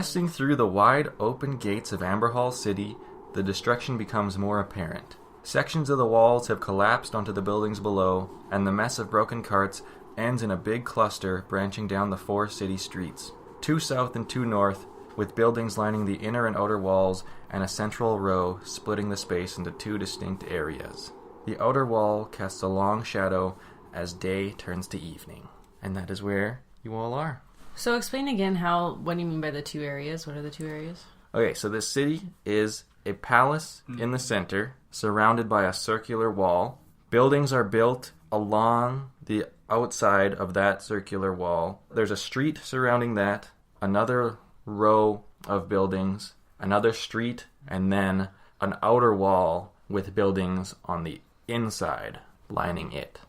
Passing through the wide open gates of Amberhall City, the destruction becomes more apparent. Sections of the walls have collapsed onto the buildings below, and the mess of broken carts ends in a big cluster branching down the 4 city streets, 2 south and 2 north, with buildings lining the inner and outer walls and a central row splitting the space into 2 distinct areas. The outer wall casts a long shadow as day turns to evening. And that is where you all are. So explain again what do you mean by the 2 areas? What are the 2 areas? Okay, so this city is a palace in the center, surrounded by a circular wall. Buildings are built along the outside of that circular wall. There's a street surrounding that, another row of buildings, another street, and then an outer wall with buildings on the inside lining it.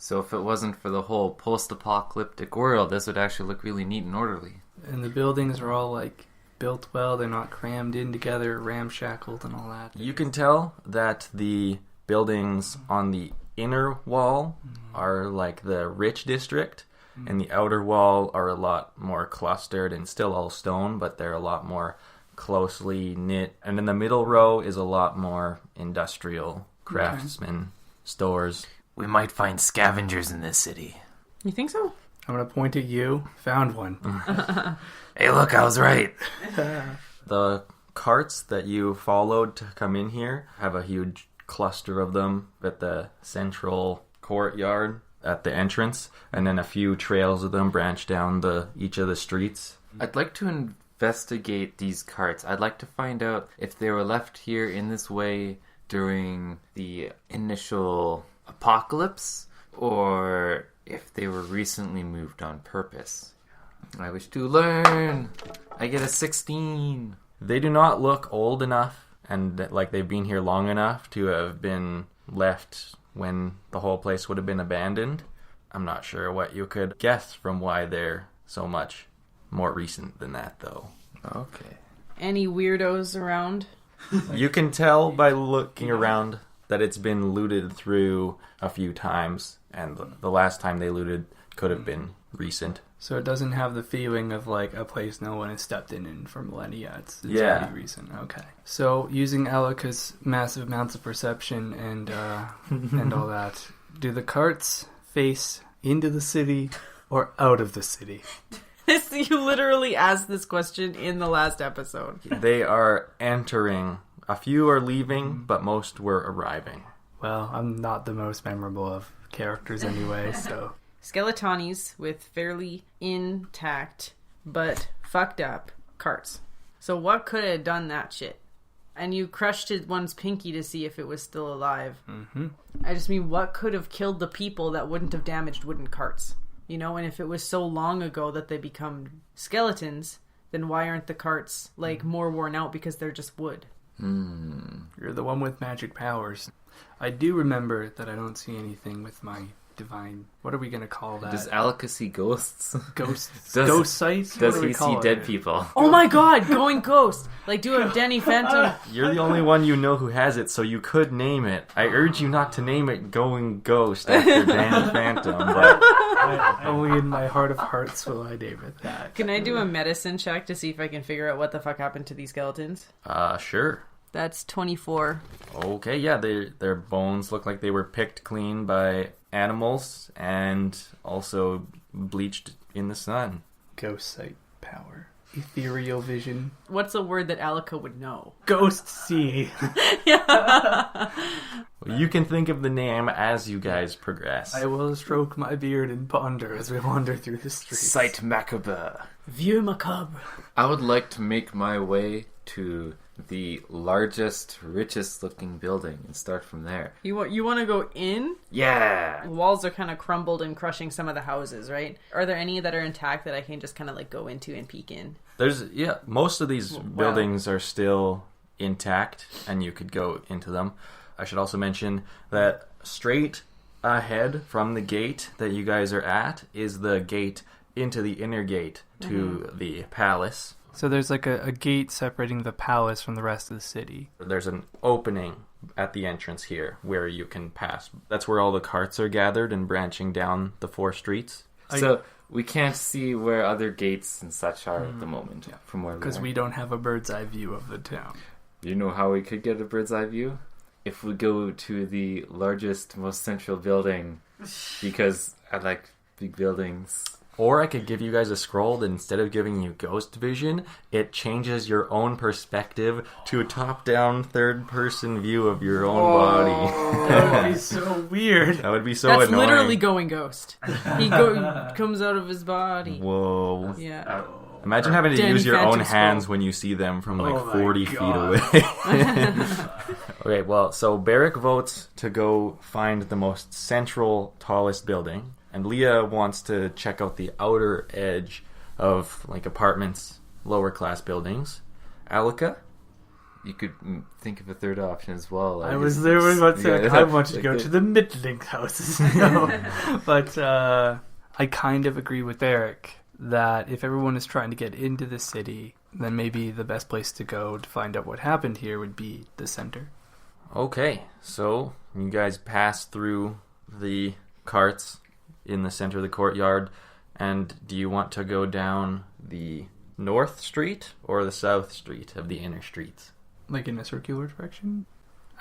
So if it wasn't for the whole post-apocalyptic world, this would actually look really neat and orderly. And the buildings are all built well, they're not crammed in together, ramshackled and all that. You can tell that the buildings on the inner wall are like the rich district, and the outer wall are a lot more clustered and still all stone, but they're a lot more closely knit. And in the middle row is a lot more industrial, craftsmen, stores. We might find scavengers in this city. You think so? I'm going to point at you. Found one. Hey, look, I was right. The carts that you followed to come in here have a huge cluster of them at the central courtyard at the entrance, and then a few trails of them branch down each of the streets. I'd like to investigate these carts. I'd like to find out if they were left here in this way during the initial apocalypse, or if they were recently moved on purpose. I wish to learn. I get a 16. They do not look old enough and like they've been here long enough to have been left when the whole place would have been abandoned. I'm not sure what you could guess from why they're so much more recent than that, though. Okay. Any weirdos around? You can tell by looking around that it's been looted through a few times, and the last time they looted could have been recent. So it doesn't have the feeling of like a place no one has stepped in for millennia. It's yeah. Pretty recent. Okay. So using Alika's massive amounts of perception and and all that, do the carts face into the city or out of the city? You literally asked this question in the last episode. They are entering. A few are leaving, but most were arriving. Well, I'm not the most memorable of characters anyway, so... Skeletonis with fairly intact, but fucked up carts. So what could have done that shit? And you crushed one's pinky to see if it was still alive. Mm-hmm. I just mean, what could have killed the people that wouldn't have damaged wooden carts? You know, and if it was so long ago that they become skeletons, then why aren't the carts, more worn out because they're just wood? You're the one with magic powers. I do remember that I don't see anything with my divine... What are we going to call that? Does Alika see ghosts? Ghosts? Ghost sights? Does he see dead people? Oh my god, going ghost! Do a Denny Phantom. You're the only one you know who has it, so you could name it. I urge you not to name it Going Ghost after Danny Phantom, but... Only in my heart of hearts will I name it that. Can I do a medicine check to see if I can figure out what the fuck happened to these skeletons? Sure. That's 24. Okay, yeah, their bones look like they were picked clean by animals and also bleached in the sun. Ghost sight power. Ethereal vision. What's a word that Alika would know? Ghost see. You can think of the name as you guys progress. I will stroke my beard and ponder as we wander through the streets. Sight macabre. Vieux macabre. I would like to make my way to the largest, richest looking building and start from there. You want to go in? Yeah! The walls are kind of crumbled and crushing some of the houses, right? Are there any that are intact that I can just kind of go into and peek in? Most of these buildings are still intact and you could go into them. I should also mention that straight ahead from the gate that you guys are at is the gate into the inner gate to the palace. So there's a gate separating the palace from the rest of the city. There's an opening at the entrance here where you can pass. That's where all the carts are gathered and branching down the 4 streets. So We can't see where other gates and such are at the moment from where we are. Because we don't have a bird's eye view of the town. You know how we could get a bird's eye view? If we go to the largest, most central building, because I like big buildings. Or I could give you guys a scroll that instead of giving you ghost vision, it changes your own perspective to a top-down third-person view of your own body. That would be so weird. That would be so That's annoying. literally going ghost. He comes out of his body. Whoa. Yeah. Imagine having to Danny use your own Phantom hands Scroll. when you see them from like Oh my 40 feet God. away. Okay, well, so Barrik votes to go find the most central, tallest building. And Leah wants to check out the outer edge of like apartments, lower class buildings. Alika? You could think of a third option as well. I was there about to say, Yeah, I want you to like go the- to the middling houses. But I kind of agree with Eric that if everyone is trying to get into the city, then maybe the best place to go to find out what happened here would be the center. Okay, so you guys pass through the carts in the center of the courtyard, and do you want to go down the north street or the south street of the inner streets? Like in a circular direction?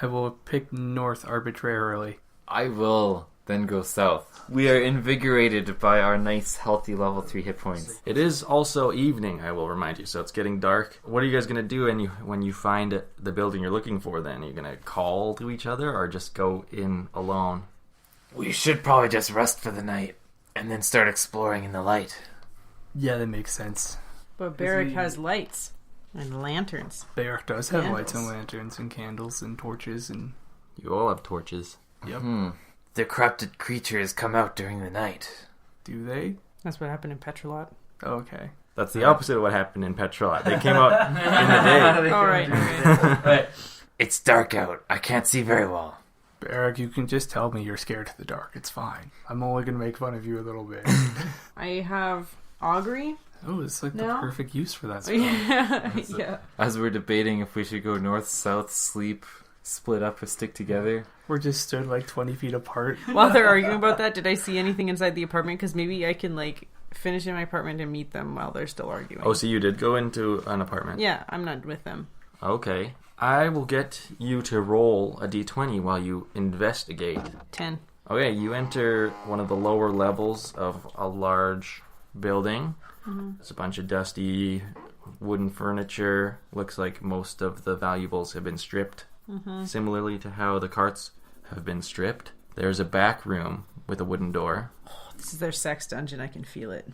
I will pick north arbitrarily. I will then go south. We are invigorated by our nice, healthy level 3 hit points. It is also evening, I will remind you, so it's getting dark. What are you guys going to do when you find the building you're looking for then? Are you going to call to each other or just go in alone? We should probably just rest for the night and then start exploring in the light. Yeah, that makes sense. But Barrik has lights and lanterns. Barrick does have lights and Candles. lanterns and candles and torches and... You all have torches. Yep. The corrupted creatures come out during the night. Do they? That's what happened in Petrolot. Okay. That's the opposite of what happened in Petrolot. They came out in the day. All right. It's dark out. I can't see very well. Barrick, you can just tell me you're scared of the dark. It's fine. I'm only going to make fun of you a little bit. I have augury. Oh, it's like No. the perfect use for that spell. Yeah. As we're debating if we should go north, south, sleep, split up, or stick together. We're just stood like 20 feet apart. While they're arguing about that, did I see anything inside the apartment? Because maybe I can like finish in my apartment and meet them while they're still arguing. Oh, so you did go into an apartment? Yeah, I'm not with them. Okay. I will get you to roll a d20 while you investigate. 10. Okay, you enter one of the lower levels of a large building. There's a bunch of dusty wooden furniture. Looks like most of the valuables have been stripped, similarly to how the carts have been stripped. There's a back room with a wooden door. This is their sex dungeon. I can feel it.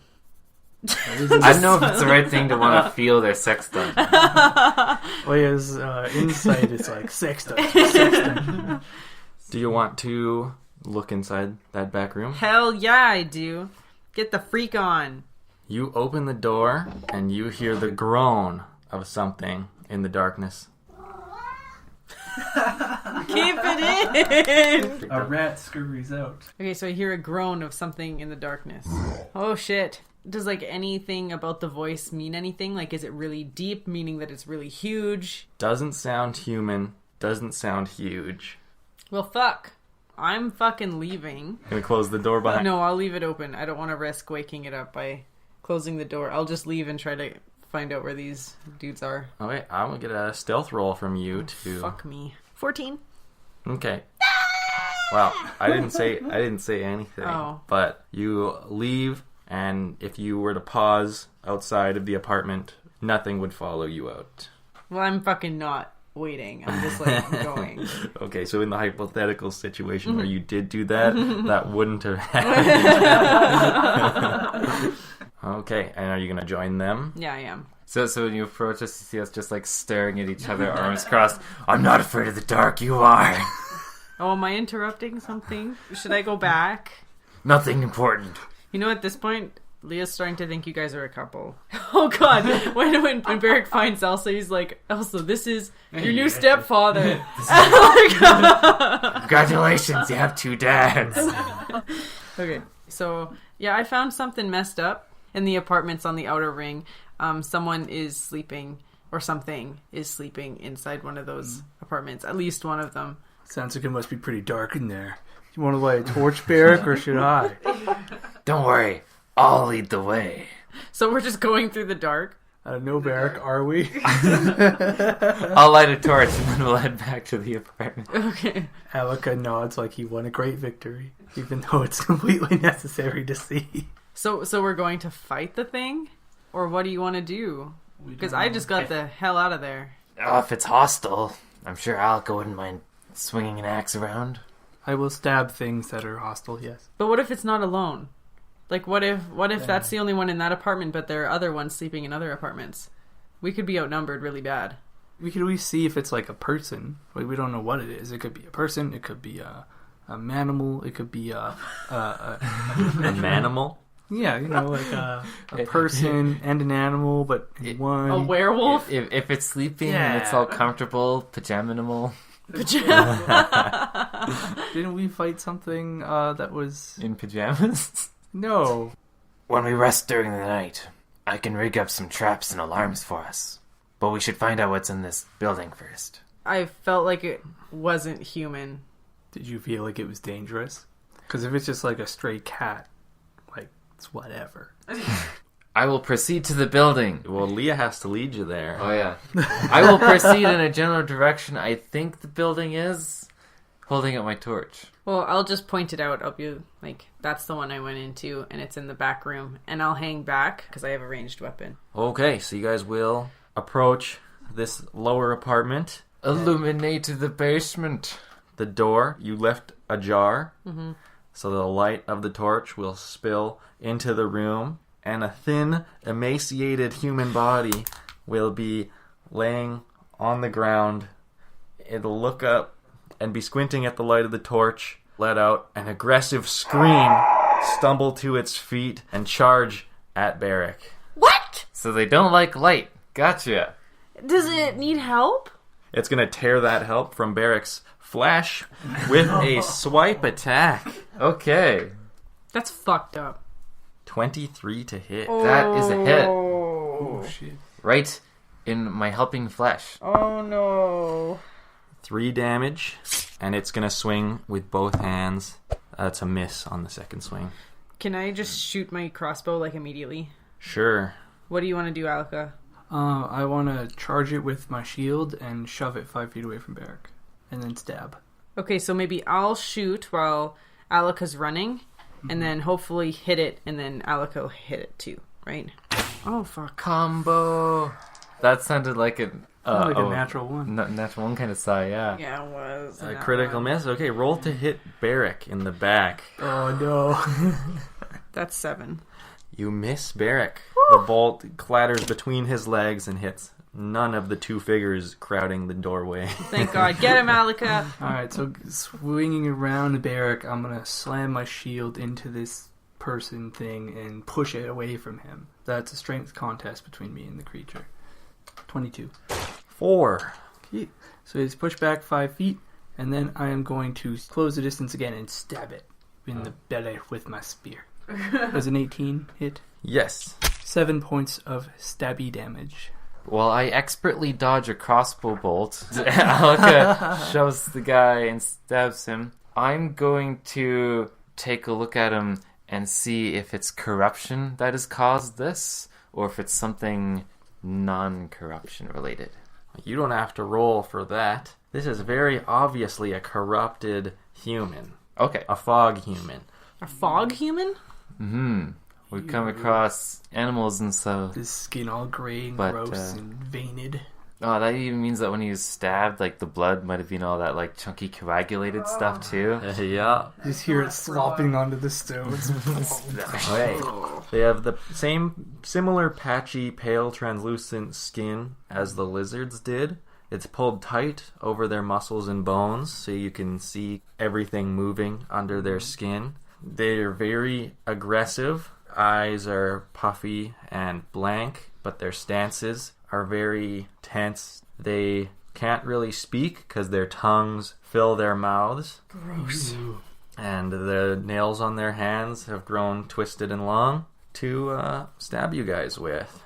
I don't know if it's the right thing to want to feel their sex done. Leah's insight is like sex dungeon. Do you want to look inside that back room? Hell yeah, I do. Get the freak on. You open the door and you hear the groan of something in the darkness. Keep it in. A rat scurries out. Okay, so I hear a groan of something in the darkness. Oh shit. Does like anything about the voice mean anything? Like, is it really deep, meaning that it's really huge? Doesn't sound human. Doesn't sound huge. Well, fuck. I'm fucking leaving. Gonna close the door behind. No, I'll leave it open. I don't want to risk waking it up by closing the door. I'll just leave and try to find out where these dudes are. Okay, I'm gonna get a stealth roll from you to. Fuck me. 14. Okay. Well, I didn't say anything. Oh. But you leave, and if you were to pause outside of the apartment, nothing would follow you out. Well, I'm fucking not waiting. I'm just like going. Okay, so in the hypothetical situation where you did do that, that wouldn't have happened. Okay, and are you gonna join them? Yeah, I am. So when you approach us, you see us just like staring at each other, arms crossed. I'm not afraid of the dark, you are. Oh, am I interrupting something? Should I go back? Nothing important. You know, at this point, Leah's starting to think you guys are a couple. Oh god, when Barrik finds Elsa, he's like, Elsa, this is your new stepfather. Congratulations, you have 2 dads. Okay, so yeah, I found something messed up in the apartments on the outer ring. Someone is sleeping, or something is sleeping inside one of those apartments. At least one of them. Sounds like it must be pretty dark in there. You want to light a torch, Barrick, or should I? Don't worry, I'll lead the way. So we're just going through the dark? No, Barrik, are we? I'll light a torch and then we'll head back to the apartment. Okay. Alaka nods like he won a great victory, even though it's completely necessary to see. So we're going to fight the thing? Or what do you want to do? Because I just got the hell out of there. Oh, if it's hostile, I'm sure Alka wouldn't mind swinging an axe around. I will stab things that are hostile, yes. But what if it's not alone? Like, what if that's the only one in that apartment, but there are other ones sleeping in other apartments? We could be outnumbered really bad. We could always see if it's like a person. Like, we don't know what it is. It could be a person. It could be a manimal. It could be a manimal? Yeah, like a person and an animal, but in one. A werewolf? If it's sleeping and it's all comfortable, pajama-animal. Didn't we fight something that was... In pajamas? No. When we rest during the night, I can rig up some traps and alarms for us. But we should find out what's in this building first. I felt like it wasn't human. Did you feel like it was dangerous? Because if it's just like a stray cat, like, it's whatever. I will proceed to the building. Well, Leah has to lead you there. Oh, yeah. I will proceed in a general direction I think the building is, holding up my torch. Well, I'll just point it out. I'll be like, that's the one I went into, and it's in the back room. And I'll hang back, because I have a ranged weapon. Okay, so you guys will approach this lower apartment. Illuminate the basement. The door you left ajar, so the light of the torch will spill into the room, and a thin, emaciated human body will be laying on the ground. It'll look up and be squinting at the light of the torch, let out an aggressive scream, stumble to its feet, and charge at Barrik. What? So they don't like light. Gotcha. Does it need help? It's going to tear that help from Barrick's flesh with a swipe attack. Okay. That's fucked up. 23 to hit. That is a hit. Oh, shit. Right in my helping flesh. Oh, no. 3 damage, and it's going to swing with both hands. That's a miss on the second swing. Can I just shoot my crossbow, like, immediately? Sure. What do you want to do, Alka? I want to charge it with my shield and shove it 5 feet away from Barrik, and then stab. Okay, so maybe I'll shoot while Alaka's running, and then hopefully hit it, and then Alaka will hit it too, right? Oh, fuck. Combo. That sounded like a natural one. Natural one kind of sigh, yeah. Yeah, it was. A critical miss. Okay, roll to hit Barrik in the back. Oh, no. That's 7. You miss Barrik. The bolt clatters between his legs and hits none of the 2 figures crowding the doorway. Thank God. Get him, Alaka. Alright, so swinging around Barrik, I'm going to slam my shield into this person thing and push it away from him. That's a strength contest between me and the creature. 22. 4. Okay. So he's pushed back 5 feet, and then I am going to close the distance again and stab it in the belly with my spear. Does an 18 hit? Yes. 7 points of stabby damage. While I expertly dodge a crossbow bolt, Alaka shoves the guy and stabs him. I'm going to take a look at him and see if it's corruption that has caused this, or if it's something non-corruption related. You don't have to roll for that. This is very obviously a corrupted human. Okay. A fog human. A fog human? Mm-hmm. We've come across animals and so... His skin all gray and But, gross and veined. Oh, that even means that when he was stabbed, like, the blood might have been all that, like, chunky coagulated stuff, too. Yeah. You just hear it slopping onto the stones. Okay. They have the similar patchy, pale, translucent skin as the lizards did. It's pulled tight over their muscles and bones, so you can see everything moving under their skin. They're very aggressive. Eyes are puffy and blank, but their stances are very tense. They can't really speak because their tongues fill their mouths. Gross. And the nails on their hands have grown twisted and long to stab you guys with.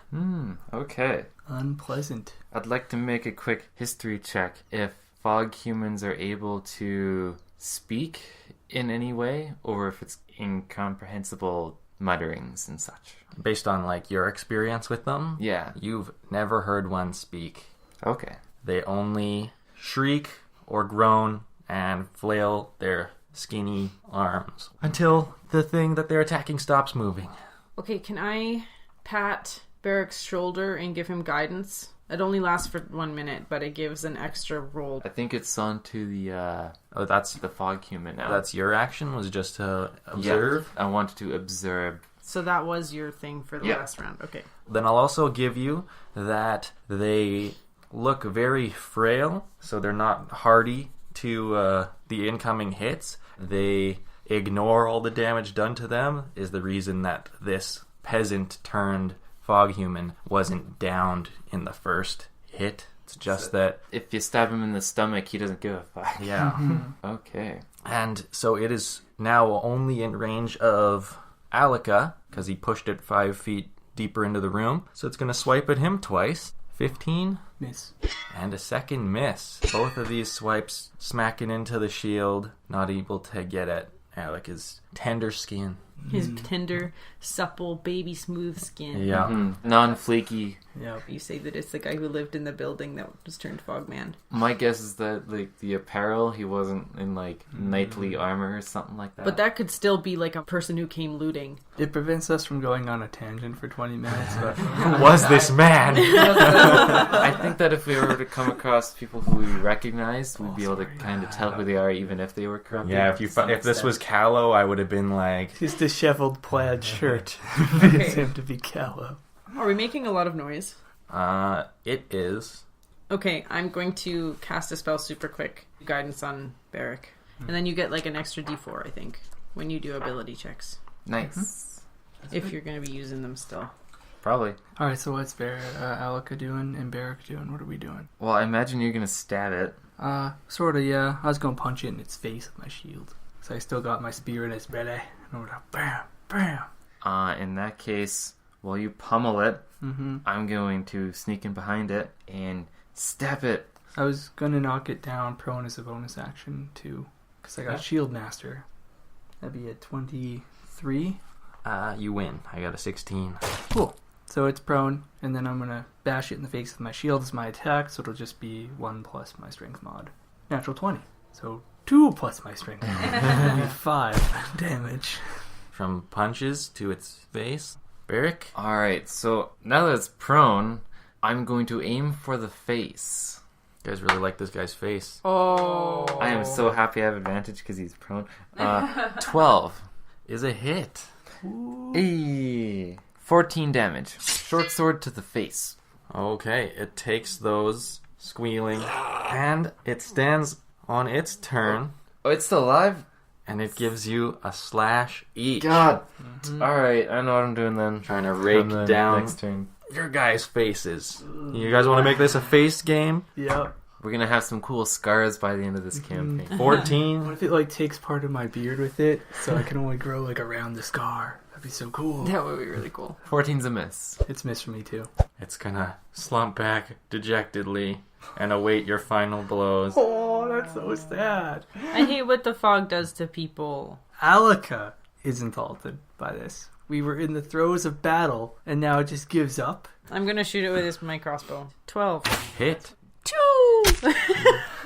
Okay. Unpleasant. I'd like to make a quick history check if fog humans are able to speak in any way, or if it's incomprehensible mutterings and such. Based on, like, your experience with them, Yeah. you've never heard one speak. Okay. They only shriek or groan and flail their skinny arms until the thing that they're attacking stops moving. Okay, can I pat Barrick's shoulder and give him guidance? It only lasts for 1 minute, but it gives an extra roll. I think it's on to the Oh, that's fog human now. that's your action, was just to observe? Yeah, I wanted to observe. So that was your thing for the Yeah. last round. Okay. Then I'll also give you that they look very frail, so they're not hardy to the incoming hits. They ignore all the damage done to them, is the reason that this peasant turned fog human wasn't downed in the first hit. It's just that, If you stab him in the stomach, he doesn't give a fuck. yeah. Okay. And so it is now only in range of Alika, because he pushed it 5 feet deeper into the room. So it's going to swipe at him twice. 15 Miss. and a second miss. Both of these swipes smacking into the shield, not able to get at Alika's tender skin. His tender, supple, baby smooth skin. Yeah. Non-flaky. Yep. You say that it's the guy who lived in the building that was turned fogman. My guess is that, like, the apparel, he wasn't in, like, knightly armor or something like that. But that could still be like a person who came looting. It prevents us from going on a tangent for 20 minutes. But Who was this man? I think that if we were to come across people who we recognized, we'd be able to kind of tell who they are, even if they were corrupted. Yeah, to some if this extent. was Callow, I would have been like, his disheveled plaid shirt Okay. fits him to be callow. Are we making a lot of noise? it is. Okay, I'm going to cast a spell super quick. Guidance on Barrick. And then you get like an extra d4, I think, when you do ability checks. Nice. If you're going to be using them still. Probably. All right, so what's Alika doing and Barrick doing? What are we doing? Well, I imagine you're gonna stab it. Sort of, yeah. I was going to punch it in its face with my shield. So I still got my spear in its belly. And I'm going to bam, bam. In that case, while you pummel it, Mm-hmm. I'm going to sneak in behind it and stab it. I was going to knock it down prone as a bonus action, too. Because I got Shield Master. That'd be a 23. You win. I got a 16. Cool. So it's prone, and then I'm going to bash it in the face with my shield as my attack, so it'll just be 1 plus my strength mod. Natural 20. So 2 plus my strength mod. That'd be 5 damage. From punches to its face. Barrick? Alright, so now that it's prone, I'm going to aim for the face. You guys really like this guy's face. Oh. I am so happy I have advantage because he's prone. 12. Is a hit. Hey, 14 damage. Short sword to the face. Okay, it takes those, squealing, and it stands on its turn, Oh, it's still alive? and it gives you a slash each. God. Alright, I know what I'm doing then. Trying to rake On the down next turn. your guys' faces. You guys want to make this a face game? Yep. We're gonna have some cool scars by the end of this campaign. 14. What if it like takes part of my beard with it, so I can only grow like around the scar? That'd be so cool. That would be really cool. 14's a miss. It's missed for me too. It's gonna slump back dejectedly and await your final blows. Oh, that's so sad. I hate what the fog does to people. Alika isn't altered by this. We were in the throes of battle, and now it just gives up. I'm going to shoot it with my crossbow. 12. Hit. 2!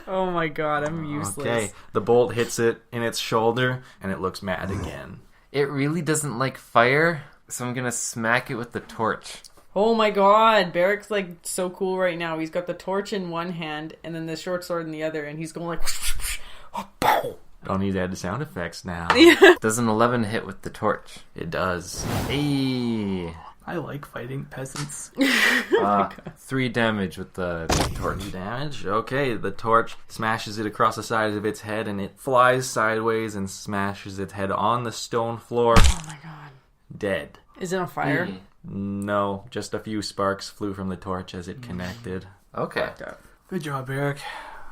Oh my god, I'm useless. Okay, the bolt hits it in its shoulder, and it looks mad again. It really doesn't like fire, so I'm gonna smack it with the torch. Oh my god, Barrick's like so cool right now. He's got the torch in one hand and then the short sword in the other, and he's going like... Don't need to add the sound effects now. Does an 11 hit with the torch? It does. Hey, I like fighting peasants. 3 damage with the torch. 40 damage. Okay, the torch smashes it across the side of its head, and it flies sideways and smashes its head on the stone floor. Oh my god. Dead. Is it on fire? No, just a few sparks flew from the torch as it connected. Okay. Good job, Barrick.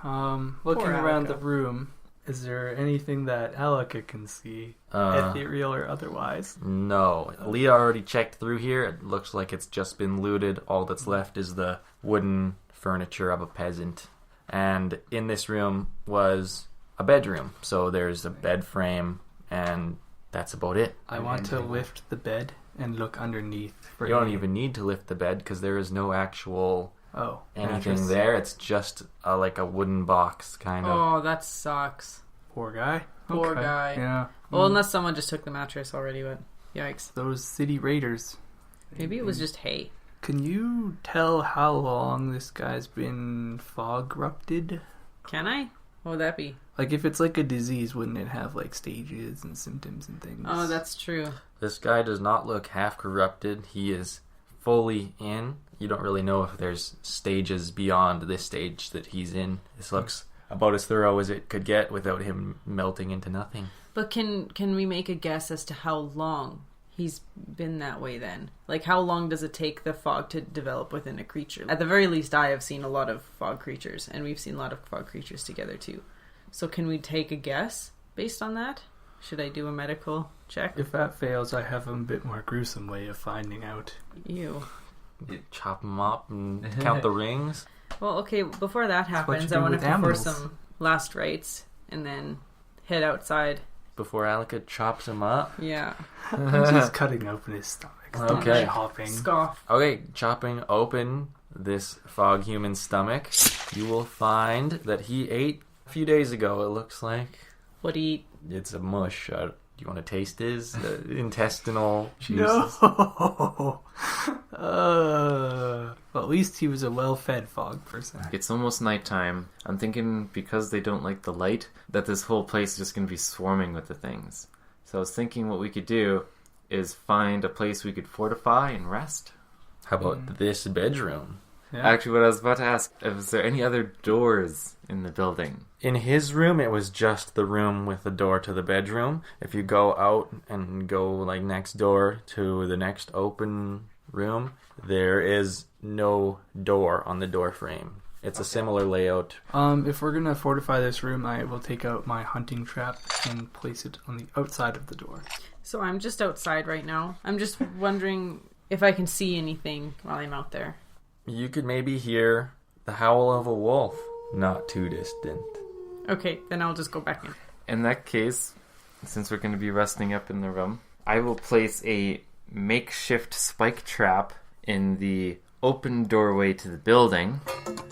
Looking around Alika. the room, is there anything that Alika can see, ethereal or otherwise? No. Leah already checked through here. It looks like it's just been looted. All that's left is the wooden furniture of a peasant. And in this room was a bedroom. So there's a bed frame and That's about it. I want to lift the bed and look underneath. For You don't any- even need to lift the bed because there is no actual anything mattress. there. It's just like a wooden box, kind of. Oh, that sucks. Poor guy. Poor Okay. guy. Yeah. Well, unless someone just took the mattress already, but yikes. Those city raiders. Maybe it was just hay. Can you tell how long this guy's been fog rupted? Can I? What would that be? Like, if it's like a disease, wouldn't it have like stages and symptoms and things? Oh, that's true. This guy does not look half corrupted. He is fully in. You don't really know if there's stages beyond this stage that he's in. This looks about as thorough as it could get without him melting into nothing. But can we make a guess as to how long he's been that way then? Like, how long does it take the fog to develop within a creature? At the very least, I have seen a lot of fog creatures, and we've seen a lot of fog creatures together too. So can we take a guess based on that? Should I do a medical check? If that fails, I have a bit more gruesome way of finding out. Ew. You chop him up and count the rings. Well, okay, before that what you happens, do I want to with perform animals. some last rites and then head outside. Before Alika chops him up. Yeah. Just cutting open his stomach. Okay. Hopping. Scoff. Okay, chopping open this fog human stomach, you will find that he ate a few days ago, it looks like. What do you eat? It's a mush. Do you want to taste his intestinal juices? No. Well, at least he was a well-fed fog person. It's almost nighttime. I'm thinking because they don't like the light, that this whole place is just going to be swarming with the things. So I was thinking what we could do is find a place we could fortify and rest. How about this bedroom? Yeah. Actually, what I was about to ask, is there any other doors in the building? In his room, it was just the room with the door to the bedroom. If you go out and go like next door to the next open room, there is no door on the door frame. It's a similar layout. If we're gonna fortify this room, I will take out my hunting trap and place it on the outside of the door. So I'm just outside right now. I'm just wondering if I can see anything while I'm out there. You could maybe hear the howl of a wolf, not too distant. Okay, then I'll just go back in. In that case, since we're going to be resting up in the room, I will place a makeshift spike trap in the open doorway to the building.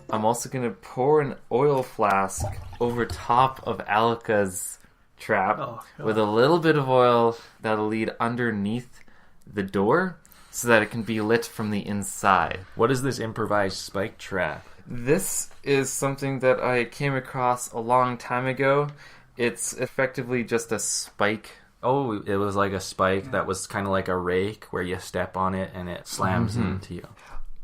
I'm also going to pour an oil flask over top of Alika's trap with a little bit of oil that'll lead underneath the door so that it can be lit from the inside. What is this improvised spike trap? This is something that I came across a long time ago. It's effectively just a spike. Oh, it was like a spike that was kind of like a rake where you step on it and it slams into you.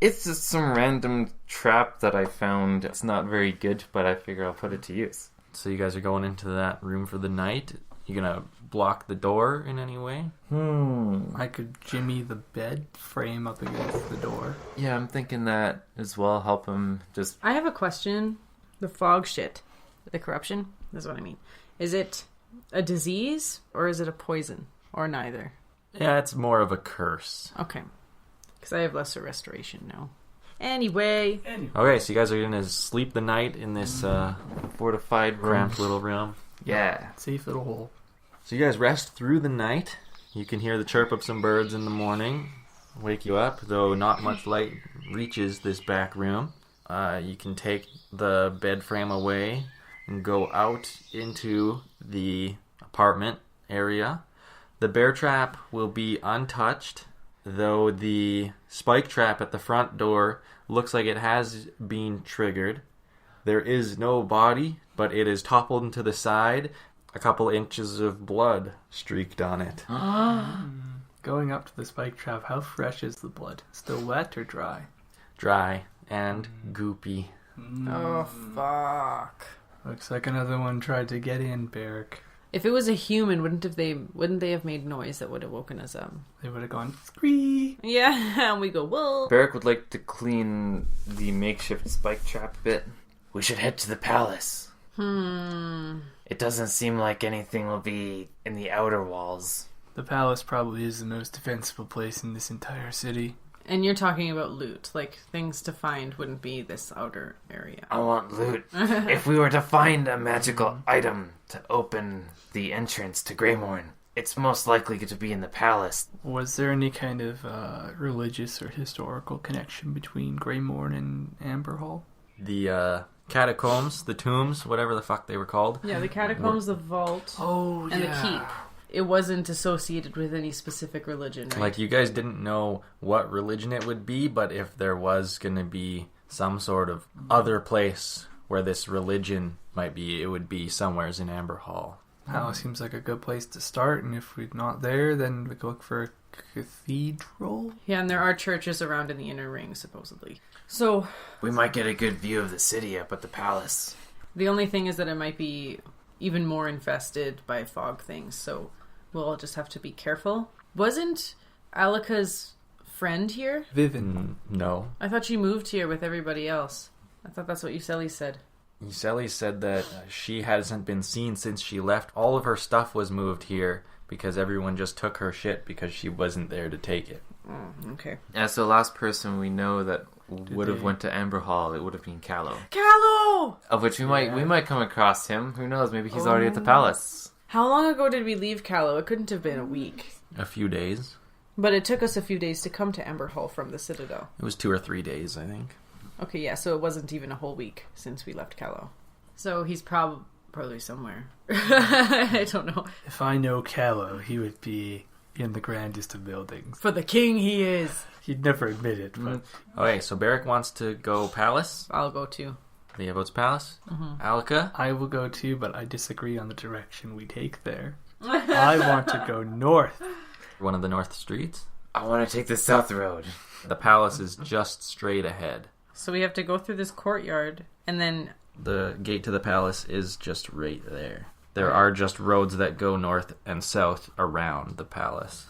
It's just some random trap that I found. It's not very good, but I figure I'll put it to use. So you guys are going into that room for the night? You gonna block the door in any way? I could jimmy the bed frame up against the door. Yeah, I'm thinking that as well. Help him just... I have a question. The fog shit, the corruption, that's what I mean. Is it a disease or is it a poison? Or neither? Yeah, it's more of a curse. Okay. Because I have lesser restoration now. Anyway. Okay, so you guys are gonna sleep the night in this fortified room. cramped little room. Yeah. Safe little hole. So you guys rest through the night. You can hear the chirp of some birds in the morning. Wake you up, though not much light reaches this back room. You can take the bed frame away and go out into the apartment area. The bear trap will be untouched, though the spike trap at the front door looks like it has been triggered. There is no body, but it is toppled into the side. A couple inches of blood streaked on it. Going up to the spike trap, how fresh is the blood? Still wet or dry? Dry and goopy. Oh, fuck. Looks like another one tried to get in, Barrik. If it was a human, wouldn't they have made noise that would have woken us up? They would have gone, scree! Yeah, and we go, whoa. Barrik would like to clean the makeshift spike trap bit. We should head to the palace. It doesn't seem like anything will be in the outer walls. The palace probably is the most defensible place in this entire city. And you're talking about loot, like things to find wouldn't be this outer area. I want loot. If we were to find a magical item to open the entrance to Greymorn, It's most likely to be in the palace. Was there any kind of religious or historical connection between Greymorn and Amberhall? The catacombs, the tombs, whatever the fuck they were called. Yeah, the catacombs, the vault, and the keep. It wasn't associated with any specific religion, right? Like, you guys didn't know what religion it would be, but if there was going to be some sort of other place where this religion might be, it would be somewheres in Amberhall. That seems like a good place to start, and if we're not there, then we could look for a cathedral? Yeah, and there are churches around in the inner ring, supposedly. So... we might get a good view of the city up at the palace. The only thing is that it might be even more infested by fog things, so we'll all just have to be careful. Wasn't Alika's friend here? Vivin. No. I thought she moved here with everybody else. I thought that's what Yseli said. Yseli said that she hasn't been seen since she left. All of her stuff was moved here because everyone just took her shit because she wasn't there to take it. Okay. Yeah, so the last person we know that would have went to Amberhall, it would have been Callow. Callow! Of which we might come across him. Who knows? Maybe he's already at the palace. How long ago did we leave Callow? It couldn't have been a week. A few days. But it took us a few days to come to Amberhall from the Citadel. It was 2 or 3 days, I think. Okay, yeah, so it wasn't even a whole week since we left Callow. So he's probably somewhere. I don't know. If I know Callow, he would be in the grandest of buildings. For the king he is. He'd never admit it, but... Okay, so Barrik wants to go palace. I'll go too. The votes palace. Alika? I will go too, but I disagree on the direction we take there. I want to go north. One of the north streets. I want to take the south road. The palace is just straight ahead. So we have to go through this courtyard, and then... The gate to the palace is just right there. There are just roads that go north and south around the palace.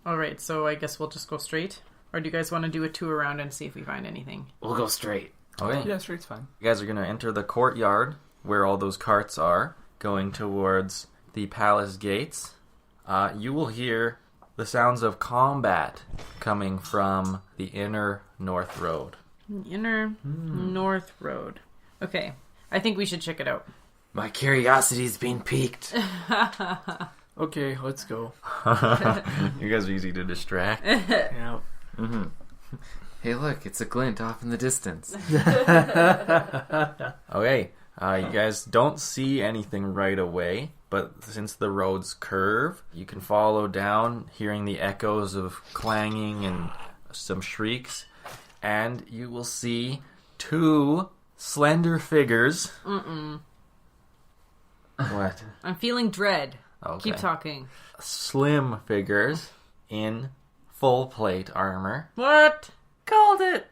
Alright, so I guess we'll just go straight? Or do you guys want to do a tour around and see if we find anything? We'll go straight. Okay. Yeah, straight's fine. You guys are going to enter the courtyard where all those carts are, going towards the palace gates. You will hear the sounds of combat coming from the inner north road. Inner North Road. Okay, I think we should check it out. My curiosity's been piqued. Okay, let's go. You guys are easy to distract. Yeah. Hey, look, it's a glint off in the distance. Okay, you guys don't see anything right away, but since the roads curve, you can follow down, hearing the echoes of clanging and some shrieks, and you will see 2 slender figures. What? I'm feeling dread. Okay. Keep talking. Slim figures in full plate armor. What? Called it!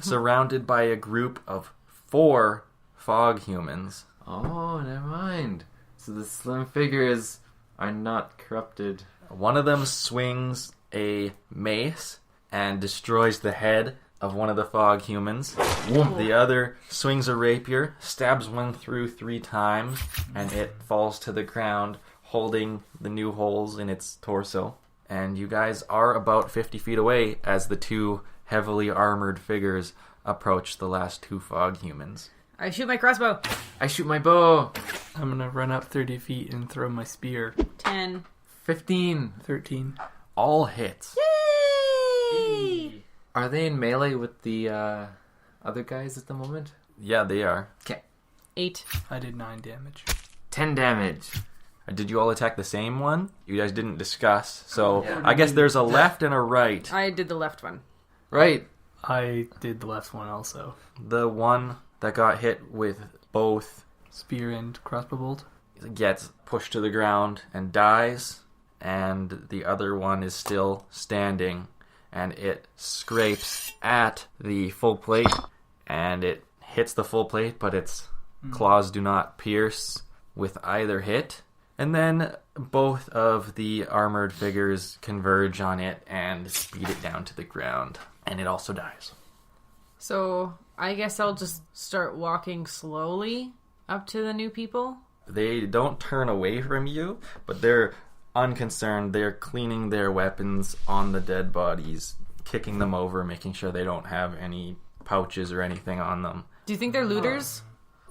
Surrounded by a group of 4 fog humans. Oh, never mind. So the slim figures are not corrupted. One of them swings a mace and destroys the head of one of the fog humans. The other swings a rapier, stabs one through 3 times, and it falls to the ground, holding the new holes in its torso. And you guys are about 50 feet away as the 2 heavily armored figures approach the last 2 fog humans. I shoot my crossbow. I shoot my bow. I'm gonna run up 30 feet and throw my spear. 10. 15. 13. All hits. Yay! Are they in melee with the other guys at the moment? Yeah, they are. Okay. 8. I did 9 damage. 10 damage. Did you all attack the same one? You guys didn't discuss, so I guess there's a left and a right. I did the left one. Right. I did the left one also. The one that got hit with both Spear and crossbow bolt. gets pushed to the ground and dies, and the other one is still standing, and it scrapes at the full plate, and it hits the full plate, but its claws do not pierce with either hit. And then both of the armored figures converge on it and speed it down to the ground, and it also dies. So I guess I'll just start walking slowly up to the new people. They don't turn away from you, but they're unconcerned. They're cleaning their weapons on the dead bodies, kicking them over, making sure they don't have any pouches or anything on them. Do you think they're looters?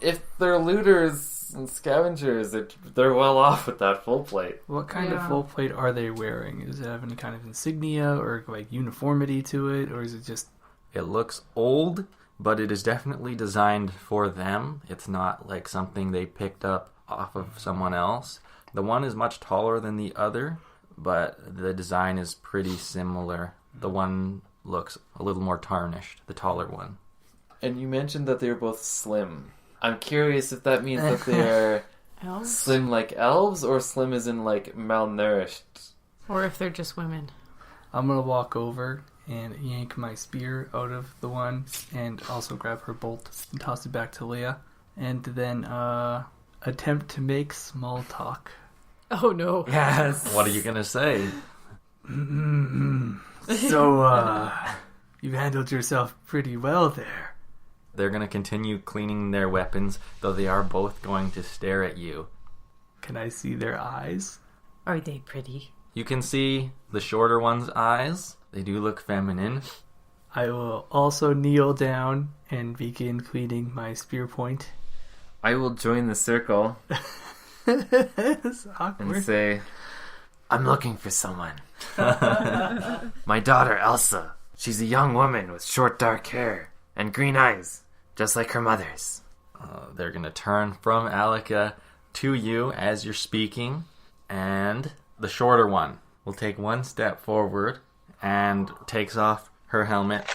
If they're looters, and scavengers, they're well off with that full plate. What kind of full plate are they wearing? Does it have any kind of insignia or like uniformity to it, or is it just... It looks old, but it is definitely designed for them. It's not like something they picked up off of someone else. The one is much taller than the other, but the design is pretty similar. The one looks a little more tarnished, the taller one. And you mentioned that they're both slim. I'm curious if that means that they're Elves? slim like elves, or slim as in like malnourished. Or if they're just women. I'm going to walk over and yank my spear out of the one and also grab her bolt and toss it back to Leah. And then attempt to make small talk. Oh no. Yes. What are you going to say? So, you've handled yourself pretty well there. They're going to continue cleaning their weapons, though they are both going to stare at you. Can I see their eyes? Are they pretty? You can see the shorter one's eyes. They do look feminine. I will also kneel down and begin cleaning my spear point. I will join the circle It's awkward. and say, I'm looking for someone. My daughter, Elsa. She's a young woman with short dark hair and green eyes, just like her mother's. They're going to turn from Alika to you as you're speaking, and the shorter one will take one step forward and takes off her helmet.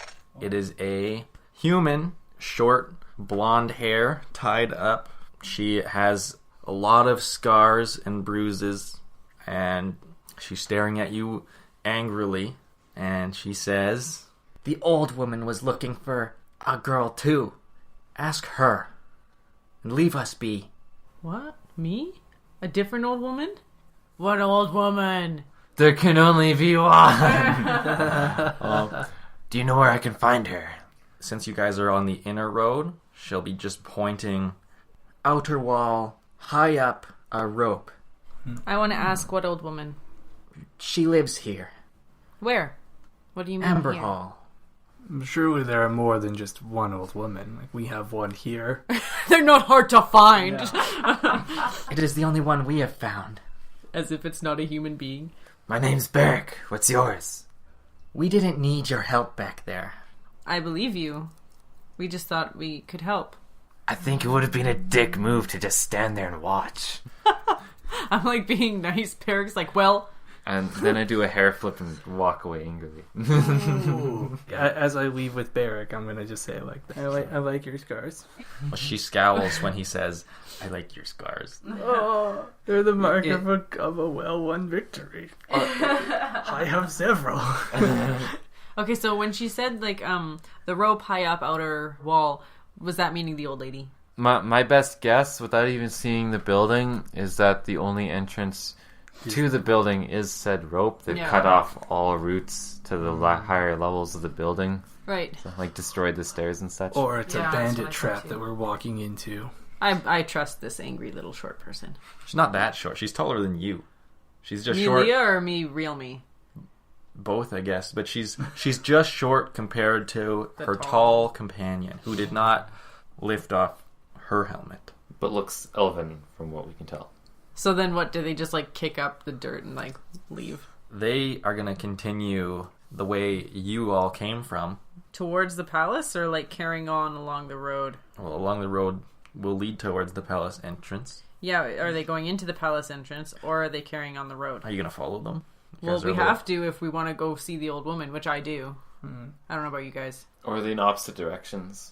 It is a human, short, blonde hair tied up. She has a lot of scars and bruises, and she's staring at you angrily, and she says, "The old woman was looking for a girl too. Ask her, and leave us be." What? Me? A different old woman? What old woman? There can only be one. Do you know where I can find her? Since you guys are on the inner road, she'll be just pointing. Outer wall, high up, a rope. I want to ask what old woman. She lives here. Where? What do you mean here? Amberhall. Surely there are more than just one old woman. Like, we have one here. They're not hard to find. It is the only one we have found. As if it's not a human being. My name's Barrik. What's yours? We didn't need your help back there. I believe you. We just thought we could help. I think it would have been a dick move to just stand there and watch. I'm like being nice. Barrick's like, well... And then I do a hair flip and walk away angrily. As I leave with Barrick, I'm gonna just say like, I like your scars. Well, she scowls when he says, "I like your scars." Oh, they're the mark of a well-won victory. I have several. Okay, so when she said, like, the rope high up outer wall, was that meaning the old lady? My best guess, without even seeing the building, is that the only entrance to the building is said rope. They've cut off all routes to the higher levels of the building. Right. So, like, destroyed the stairs and such. Or it's a Yeah, that's what bandit I trap thought too. that we're walking into. I trust this angry little short person. She's not that short. She's taller than you. She's just Me short. Leah or me real me? Both, I guess. But she's just short compared to The her tall. tall companion, who did not lift off her helmet. But looks elven from what we can tell. So then what, do they just like kick up the dirt and like leave? They are going to continue the way you all came from. Towards the palace or like carrying on along the road? Well, along the road will lead towards the palace entrance. Yeah, are they going into the palace entrance or are they carrying on the road? Are you going to follow them? You Well, guys are we a little- have to if we want to go see the old woman, which I do. I don't know about you guys. Or are they in opposite directions?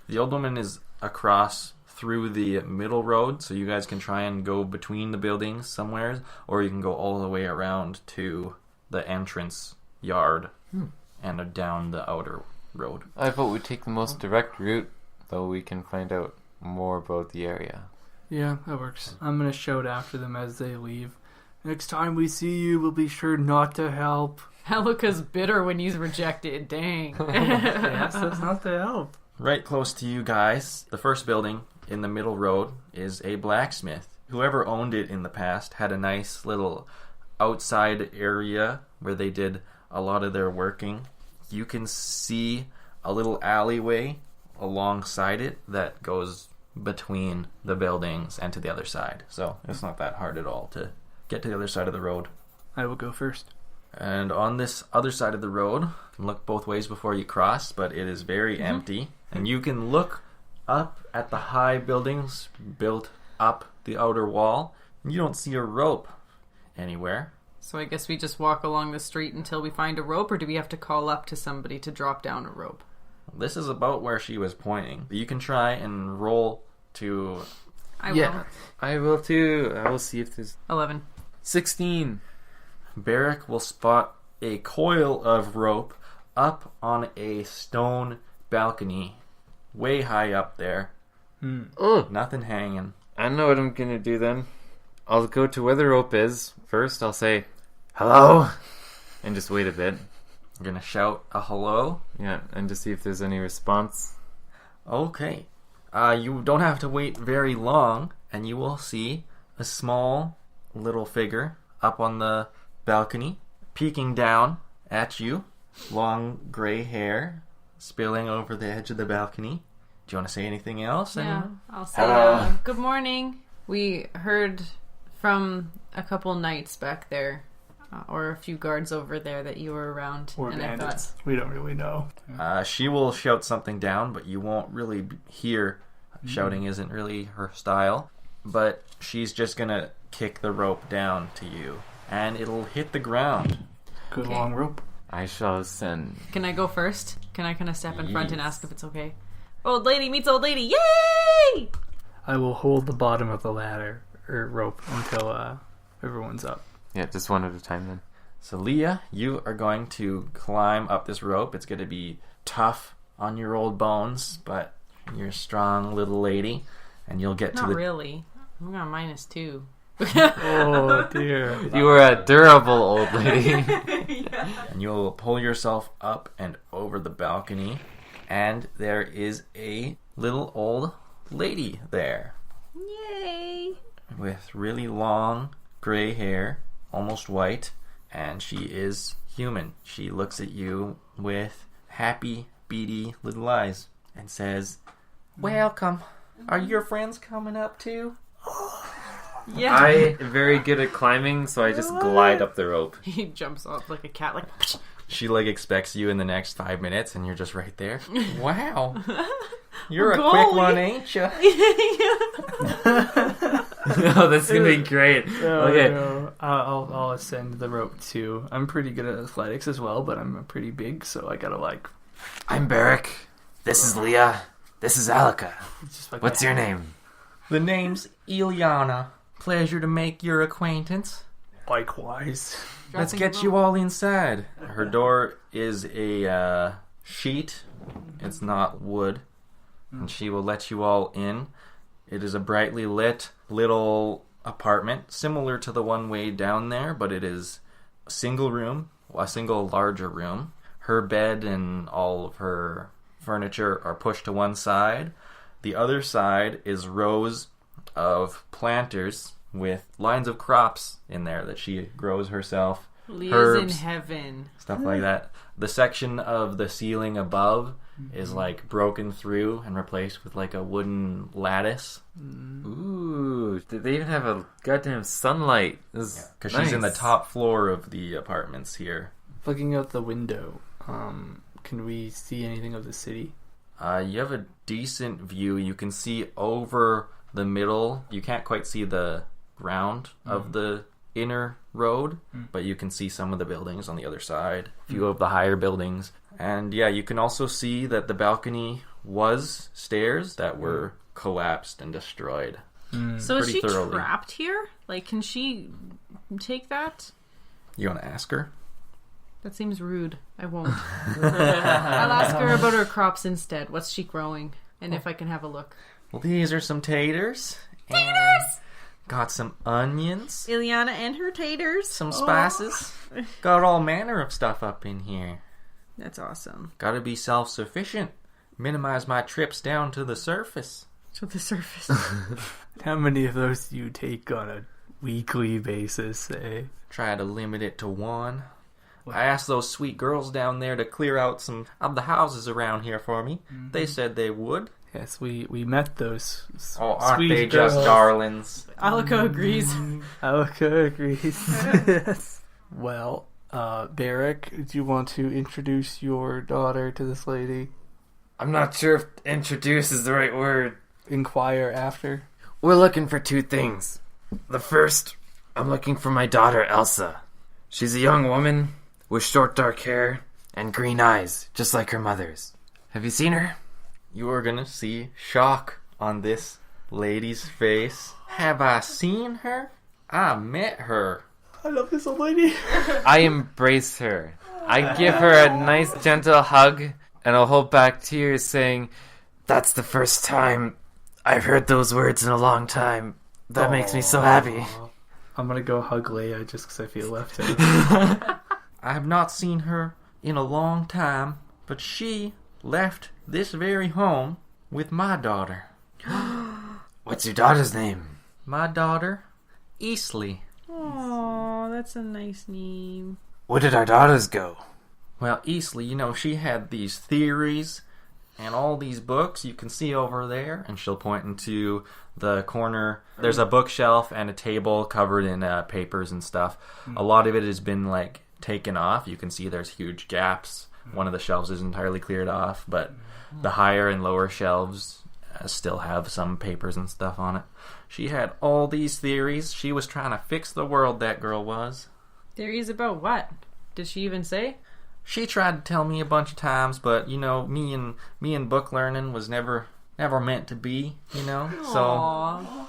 The old woman is across through the middle road, so you guys can try and go between the buildings somewhere, or you can go all the way around to the entrance yard and down the outer road. I vote we take the most direct route, though we can find out more about the area. Yeah, that works. I'm gonna shout after them as they leave. Next time we see you, we'll be sure not to help. Haluka's bitter when he's rejected. Dang. Yes, that's not to help. Right close to you guys, the first building in the middle road is a blacksmith. Whoever owned it in the past had a nice little outside area where they did a lot of their working. You can see a little alleyway alongside it that goes between the buildings and to the other side. So it's not that hard at all to get to the other side of the road. I will go first. And on this other side of the road, you can look both ways before you cross, but it is very empty. And you can look up at the high buildings built up the outer wall, and you don't see a rope anywhere. So I guess we just walk along the street until we find a rope, or do we have to call up to somebody to drop down a rope? This is about where she was pointing. You can try and roll to... I will. I will too. I will see if there's 11. 16. Barrik will spot a coil of rope up on a stone balcony way high up there. Oh, Nothing hanging. I know what I'm gonna do then. I'll go to where the rope is. First, I'll say, hello, and just wait a bit. You're going to shout a hello. Yeah, and just see if there's any response. Okay. You don't have to wait very long, and you will see a small little figure up on the balcony, peeking down at you. Long gray hair spilling over the edge of the balcony. Do you want to say anything else? Yeah, I'll say Hello. good morning. We heard from a couple knights back there, or a few guards over there that you were around. Or and bandits. We don't really know. She will shout something down, but you won't really hear. Shouting isn't really her style. But she's just going to kick the rope down to you, and it'll hit the ground. Good Okay. long rope. I shall send. Can I go first? Can I kind of step in front and Yes. ask if it's okay? Old lady meets old lady. Yay! I will hold the bottom of the ladder or rope until everyone's up. Yeah, just one at a time then. So Leah, you are going to climb up this rope. It's going to be tough on your old bones, but you're a strong little lady, and you'll get to Not the... really. I'm got -2. Oh dear. You were a durable old lady. And you'll pull yourself up and over the balcony, and there is a little old lady there Yay! with really long gray hair, almost white, and she is human. She looks at you with happy, beady little eyes and says, "Welcome. Are your friends coming up too?" Yeah. I'm very good at climbing, so I just glide up the rope. He jumps off like a cat, like. She expects you in the next 5 minutes, and you're just right there. Wow. You're a Golly. quick one, ain't you? No, that's gonna be great. Okay. No. I'll ascend the rope too. I'm pretty good at athletics as well, but I'm pretty big, so I gotta I'm Barrik. This is Leah. This is Alika. just What's your name? The name's Ileana. Pleasure to make your acquaintance. Likewise. Let's get you all inside. Her door is a sheet. It's not wood. And she will let you all in. It is a brightly lit little apartment, similar to the one way down there, but it is a single room, a single larger room. Her bed and all of her furniture are pushed to one side. The other side is rows of planters with lines of crops in there that she grows herself. Leah's Herbs. in heaven. Stuff like that. The section of the ceiling above is broken through and replaced with a wooden lattice. Ooh, did they even have a goddamn sunlight? Because she's in the top floor of the apartments here. Looking out the window, can we see anything of the city? You have a decent view. You can see over the middle. You can't quite see the ground of the inner road, but you can see some of the buildings on the other side, a few of the higher buildings. And yeah, you can also see that the balcony was stairs that were collapsed and destroyed. So is Pretty she thoroughly. trapped here? Can she take that? You want to ask her? That seems rude. I won't. I'll ask her about her crops instead. What's she growing? And if I can have a look. Well, these are some taters. Taters! Got some onions, Ileana and her taters. some spices. Got all manner of stuff up in here. That's awesome. Gotta be self-sufficient. Minimize my trips down to the surface. To the surface. How many of those do you take on a weekly basis, eh? Try to limit it to one. I asked those sweet girls down there to clear out some of the houses around here for me. They said they would. Yes, we met those Oh, aren't sweet they girls. just darlings? Alaka agrees. Alaka agrees. Yes. Well, Barrik, do you want to introduce your daughter to this lady? I'm not sure if introduce is the right word. Inquire after? We're looking for two things. The first, I'm looking for my daughter Elsa. She's a young woman with short dark hair and green eyes, just like her mother's. Have you seen her? You are gonna see shock on this lady's face. Have I seen her? I met her. I love this old lady. I embrace her. I give her a nice gentle hug and I'll hold back tears saying, "That's the first time I've heard those words in a long time. That makes me so happy." I'm gonna go hug Leia just because I feel left out. I have not seen her in a long time, but she left this very home with my daughter. What's your daughter's name? My daughter, Easley. Oh, that's a nice name. Where did our daughters go? Well, Easley, you know, she had these theories and all these books you can see over there, and she'll point into the corner. There's a bookshelf and a table covered in papers and stuff. A lot of it has been like taken off. You can see there's huge gaps. One of the shelves is entirely cleared off, but the higher and lower shelves still have some papers and stuff on it. She had all these theories. She was trying to fix the world, that girl was. Theories about what? Did she even say? She tried to tell me a bunch of times, but you know, me and book learning was never meant to be, you know. So, Aww.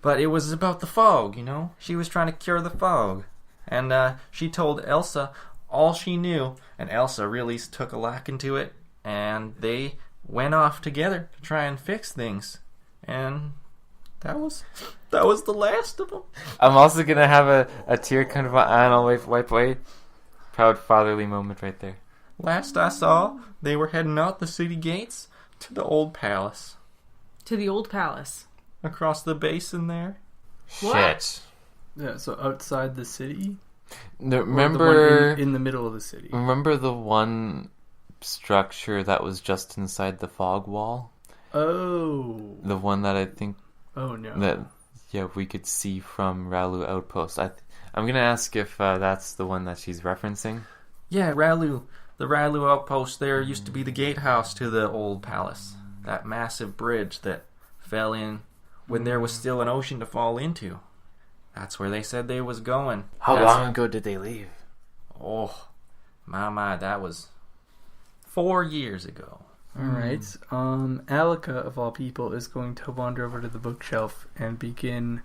but it was about the fog, you know. She was trying to cure the fog, and she told Elsa all she knew, and Elsa really took a liking to it, and they went off together to try and fix things, and that was the last of them. I'm also gonna have a tear kind of on, and I'll wipe away. Proud fatherly moment right there. Last I saw, they were heading out the city gates to the old palace. To the old palace. Across the basin there. What? Shit. Yeah, so outside the city? No, Or the remember one in the middle of the city? Remember the one structure that was just inside the fog wall? Oh. The one that I think Oh, no. that we could see from Ralu Outpost. I'm gonna ask if that's the one that she's referencing. Yeah, Ralu. The Ralu outpost there used to be the gatehouse to the old palace. That massive bridge that fell in when there was still an ocean to fall into. That's where they said they was going. How That's- long ago did they leave? Oh, my, that was 4 years ago. Alright. Alaka, of all people, is going to wander over to the bookshelf and begin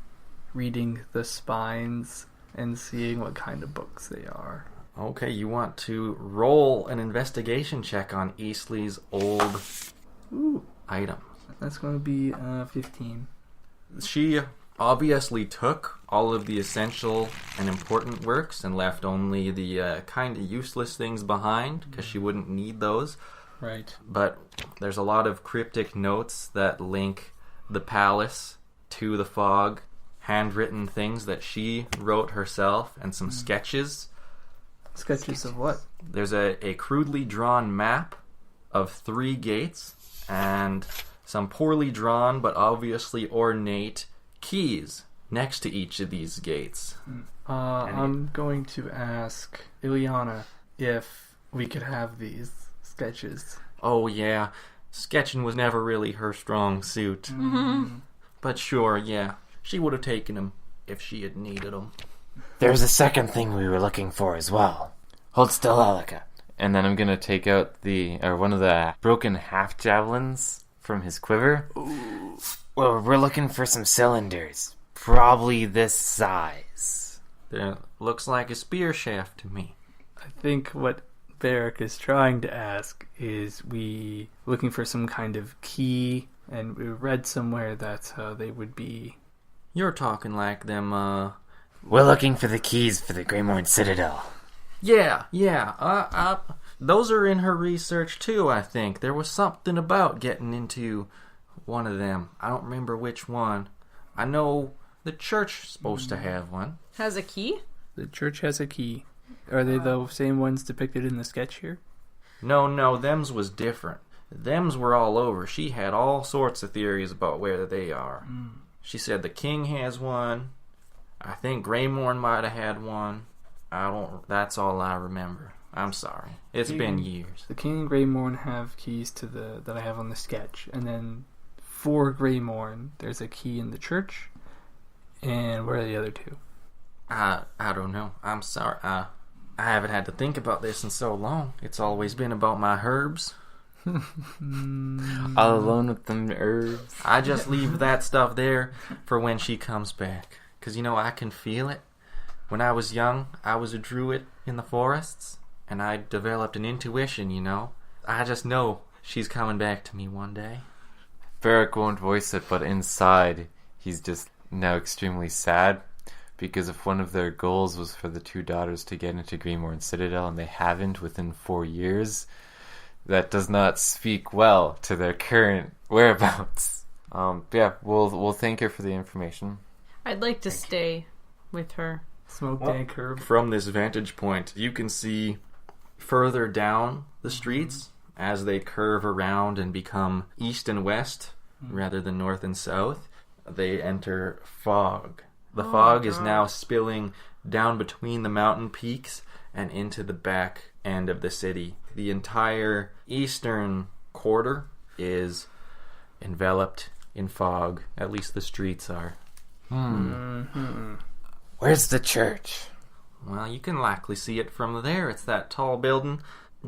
reading the spines and seeing what kind of books they are. Okay, you want to roll an investigation check on Easley's old Ooh. item. That's going to be 15. She obviously took all of the essential and important works and left only the kind of useless things behind because she wouldn't need those. Right. But there's a lot of cryptic notes that link the palace to the fog, handwritten things that she wrote herself, and some sketches. Sketches of what? There's a crudely drawn map of 3 gates and some poorly drawn but obviously ornate keys next to each of these gates. I'm going to ask Ileana if we could have these sketches. Oh yeah, sketching was never really her strong suit. But sure, yeah, she would have taken them if she had needed them. There's a second thing we were looking for as well. Hold still, Alaka. And then I'm gonna take out one of the broken half javelins from his quiver. Ooh. Well, we're looking for some cylinders, probably this size. There looks like a spear shaft to me. I think what Barrik is trying to ask is we looking for some kind of key, and we read somewhere that they would be... You're talking like them, We're looking for the keys for the Greymorn Citadel. Yeah. Those are in her research too, I think. There was something about getting into one of them. I don't remember which one. I know the church is supposed to have one. Has a key? The church has a key. Are they the same ones depicted in the sketch here? No, them's was different. Thems were all over. She had all sorts of theories about where they are. She said the king has one. I think Greymorn might have had one. That's all I remember. I'm sorry. It's been years. The king and Greymorn have keys to that I have on the sketch, and then for Greymorn, there's a key in the church. And where are the other two? I don't know. I'm sorry. I haven't had to think about this in so long. It's always been about my herbs. All alone with them herbs. I just leave that stuff there for when she comes back. Because, I can feel it. When I was young, I was a druid in the forests. And I developed an intuition, I just know she's coming back to me one day. Barrik won't voice it, but inside, he's just now extremely sad. Because if one of their goals was for the two daughters to get into Greenmorn Citadel, and they haven't within 4 years, that does not speak well to their current whereabouts. We'll thank her for the information. I'd like to stay with her. Smoke dank herb. From this vantage point, you can see further down the streets as they curve around and become east and west rather than north and south. They enter fog. The fog is now spilling down between the mountain peaks and into the back end of the city. The entire eastern quarter is enveloped in fog. At least the streets are. Where's the church? Well, you can likely see it from there. It's that tall building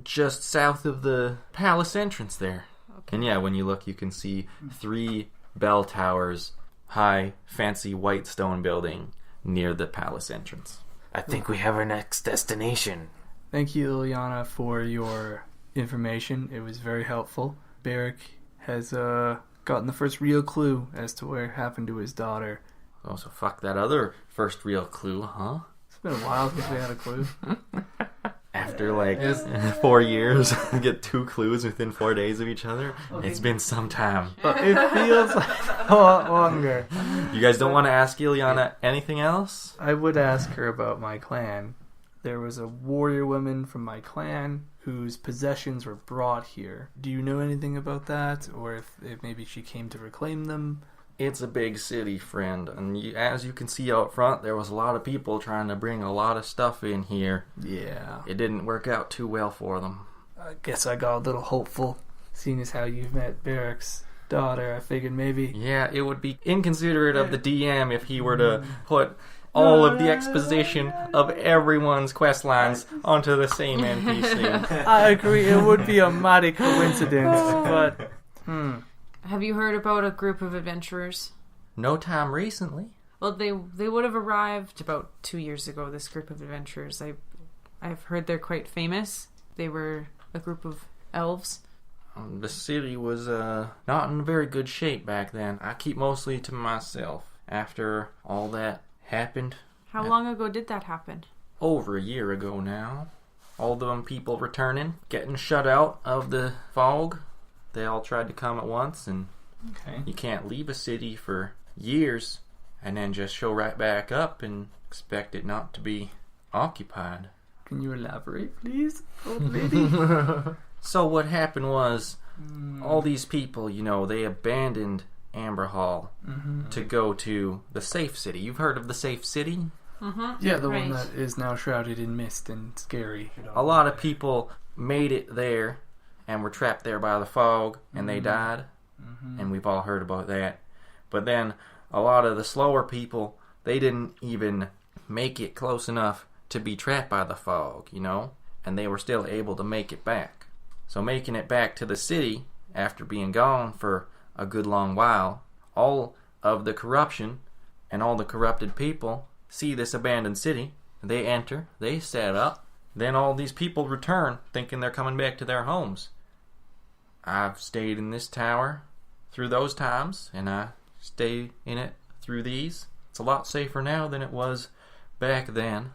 just south of the palace entrance there. Okay. And yeah, when you look, you can see 3 bell towers, high, fancy white stone building near the palace entrance. I think we have our next destination. Thank you, Ilyana, for your information. It was very helpful. Barrik has gotten the first real clue as to what happened to his daughter. Oh, so fuck that other first real clue, huh? It's been a while since we had a clue. After 4 years, get 2 clues within 4 days of each other. Okay. It's been some time. But it feels like a lot longer. You guys don't want to ask Ilyana anything else? I would ask her about my clan. There was a warrior woman from my clan whose possessions were brought here. Do you know anything about that? Or if maybe she came to reclaim them? It's a big city, friend, and as you can see out front, there was a lot of people trying to bring a lot of stuff in here. Yeah. It didn't work out too well for them. I guess I got a little hopeful, seeing as how you've met Barrick's daughter. I figured maybe... Yeah, it would be inconsiderate of the DM if he were to put all of the exposition of everyone's quest lines onto the same NPC. I agree, it would be a mighty coincidence, but... Have you heard about a group of adventurers? No time recently. Well, they would have arrived about 2 years ago, this group of adventurers. I've heard they're quite famous. They were a group of elves. The city was not in very good shape back then. I keep mostly to myself. After all that happened... How long ago did that happen? Over a year ago now. All them people returning, getting shut out of the fog... They all tried to come at once, and you can't leave a city for years and then just show right back up and expect it not to be occupied. Can you elaborate, please, old lady? So what happened was, all these people, they abandoned Amberhall to go to the safe city. You've heard of the safe city? Yeah, the one that is now shrouded in mist and scary. A lot of people made it there and were trapped there by the fog, and they died, and we've all heard about that. But then, a lot of the slower people, they didn't even make it close enough to be trapped by the fog, and they were still able to make it back. So making it back to the city, after being gone for a good long while, all of the corruption and all the corrupted people see this abandoned city, they enter, they set up, then all these people return, thinking they're coming back to their homes. I've stayed in this tower through those times, and I stay in it through these. It's a lot safer now than it was back then,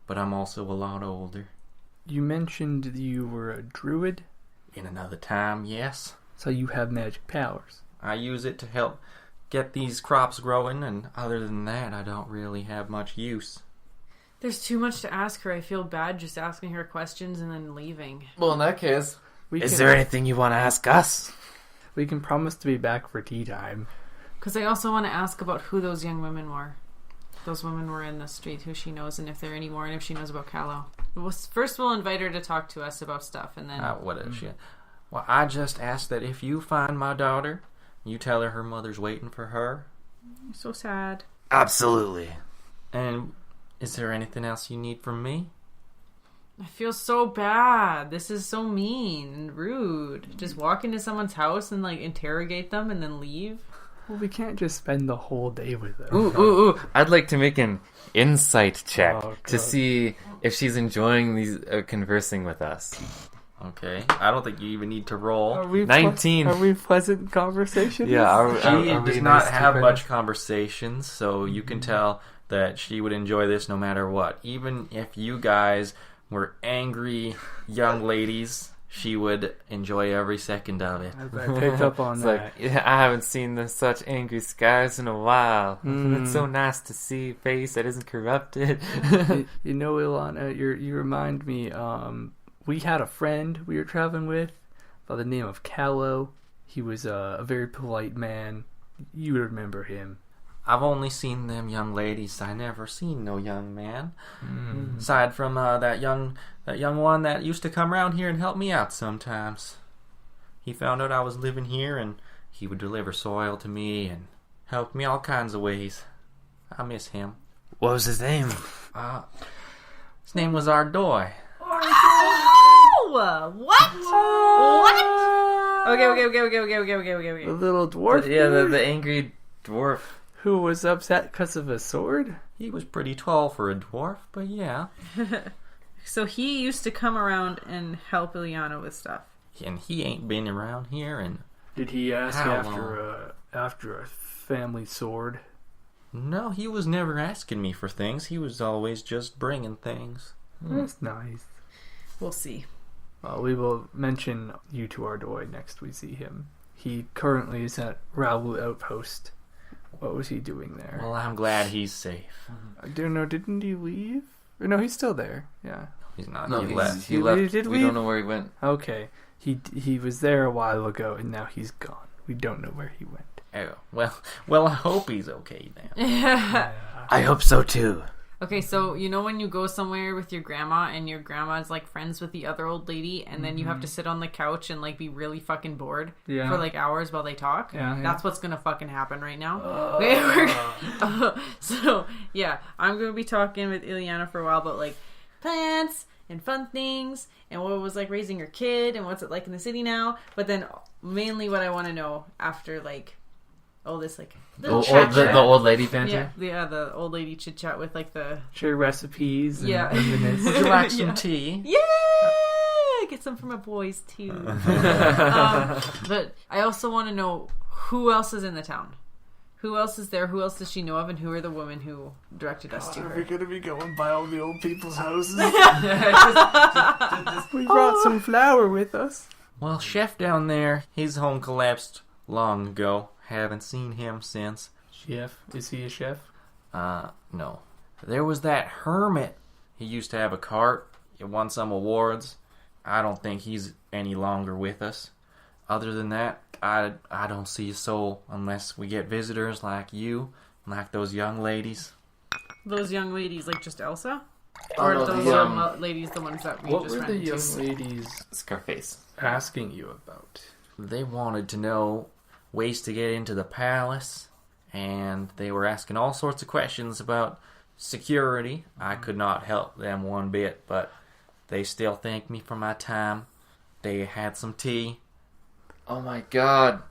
but I'm also a lot older. You mentioned you were a druid? In another time, yes. So you have magic powers? I use it to help get these crops growing, and other than that, I don't really have much use. There's too much to ask her. I feel bad just asking her questions and then leaving. Well, in that case, Is there anything you want to ask us? We can promise to be back for tea time. Because I also want to ask about who those young women were. Those women were in the street, who she knows, and if there are any more, and if she knows about Callow. First, we'll invite her to talk to us about stuff, and then... what is she? Well, I just asked that if you find my daughter, you tell her mother's waiting for her. I'm so sad. Absolutely. And is there anything else you need from me? I feel so bad. This is so mean and rude. Just walk into someone's house and, like, interrogate them and then leave. Well, we can't just spend the whole day with them. Ooh. I'd like to make an insight check Oh, to God. see if she's enjoying these conversing with us. Okay. I don't think you even need to roll. Are we 19. Are we pleasant conversations? Yeah, She does not have much conversations, so you can tell that she would enjoy this no matter what. Even if you guys were angry young ladies, she would enjoy every second of it. I picked up on It's that. like, yeah, I haven't seen such angry skies in a while. It's so nice to see a face that isn't corrupted. You know, Ilana, you remind me, we had a friend we were traveling with by the name of Callow. He was a very polite man. You remember him. I've only seen them young ladies. I never seen no young man. Aside from that young one that used to come around here and help me out sometimes. He found out I was living here, and he would deliver soil to me and help me all kinds of ways. I miss him. What was his name? His name was Ardoi. Oh! What? Okay. The little dwarf Yeah, dude the angry dwarf. who was upset because of a sword? He was pretty tall for a dwarf, but yeah. So he used to come around and help Ileana with stuff. And he ain't been around here, and Did he ask How after a family sword? no, he was never asking me for things. He was always just bringing things. That's nice. We'll see. Well, we will mention you to Ardoi next we see him. He currently is at 𝙊𝙧 Outpost. What was he doing there? Well, I'm glad he's safe. I don't know. Didn't he leave? Or no, he's still there. Yeah. He's not. No, he he left. He left. Did We we? don't know where he went. Okay. He was there a while ago, and now he's gone. We don't know where he went. Oh, well, I hope he's okay then. I hope so too. Okay, so you know when you go somewhere with your grandma and your grandma's like friends with the other old lady, and then you have to sit on the couch and like be really fucking bored Yeah. for like hours while they talk? Yeah. That's what's gonna fucking happen right now. Okay, so yeah, I'm gonna be talking with Ileana for a while about like plants and fun things and what it was like raising your kid and what's it like in the city now. But then mainly what I want to know after like all this like little chat The chat. old lady banter. Yeah, the old lady chit chat with like the Share recipes. And Yeah. reminisce. Would you like some Yeah. tea? yeah, get some for my boys too. But I also want to know who else is in the town. Who else is there? Who else does she know of? And who are the women who directed us to Are her? we gonna be going by all the old people's houses? We brought some flour with us. Well, Chef down there, his home collapsed long ago. Haven't seen him since. Chef? Is he a chef? No. There was that hermit. He used to have a cart. He won some awards. I don't think he's any longer with us. Other than that, I don't see a soul unless we get visitors like you, like those young ladies. Those young ladies, like just Elsa? Oh, Or no, those the, young ladies, the ones that we What just were ran the into? young ladies Scarface. asking you about? They wanted to know ways to get into the palace, and they were asking all sorts of questions about security. I could not help them one bit, but they still thank me for my time. They had some tea. Oh my god.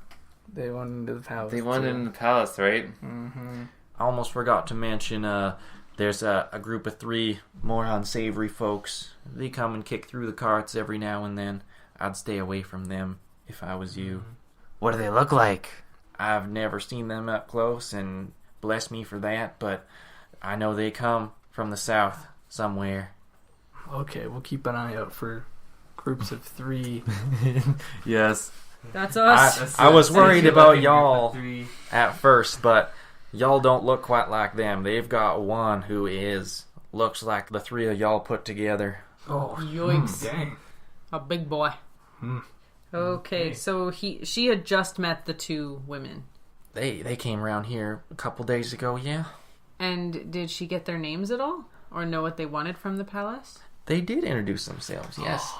They went into the palace. They went in the palace, right? Mm-hmm. I almost forgot to mention, there's a group of 3 more unsavory folks. They come and kick through the carts every now and then. I'd stay away from them if I was you. What do they look like? I've never seen them up close, and bless me for that, but I know they come from the south somewhere. Okay, we'll keep an eye out for groups of 3. Yes. That's us. I was worried about Looking y'all for 3. at first, but y'all don't look quite like them. They've got one who looks like the 3 of y'all put together. Oh, Yoinks. Dang. A big boy. Okay, so she had just met the two women. They came around here a couple days ago, yeah. And did she get their names at all? Or know what they wanted from the palace? They did introduce themselves, yes.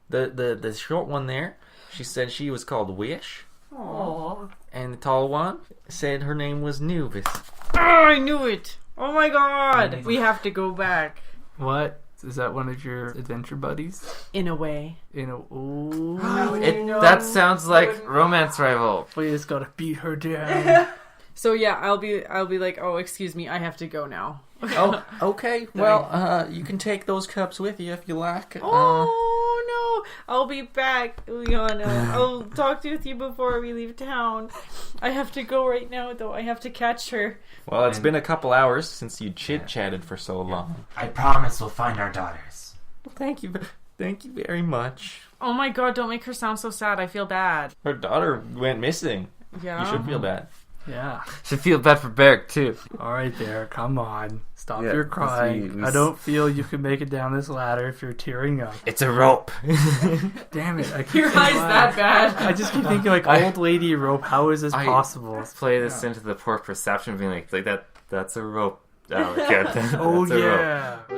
The short one there, she said she was called Wish. Aww. And the tall one said her name was Nuvis. Oh, I knew it! Oh my god! We have to go back. What? Is that one of your adventure buddies? In a way. That sounds like romance rival. We just gotta beat her down. So yeah, I'll be like, oh, excuse me, I have to go now. Oh, okay. Well, you can take those cups with you if you like. Oh no, I'll be back, Liana. I'll talk with you before we leave town. I have to go right now, though. I have to catch her. Well, it's been a couple hours since you chit-chatted for so long. I promise we'll find our daughters. Well, thank you very much. Oh my god, don't make her sound so sad. I feel bad. Her daughter went missing. Yeah. You should feel bad. Yeah. Should feel bad for Barrik, too. All right there, come on. Stop Yeah, your crying. I don't feel you can make it down this ladder if you're tearing up. It's a rope. Damn it. I keep Your thinking, eyes that bad. I just keep thinking like, old lady rope, how is this possible? Let's play this into the poor perception, being like that's a rope. Oh, good. Oh, That's a rope. yeah.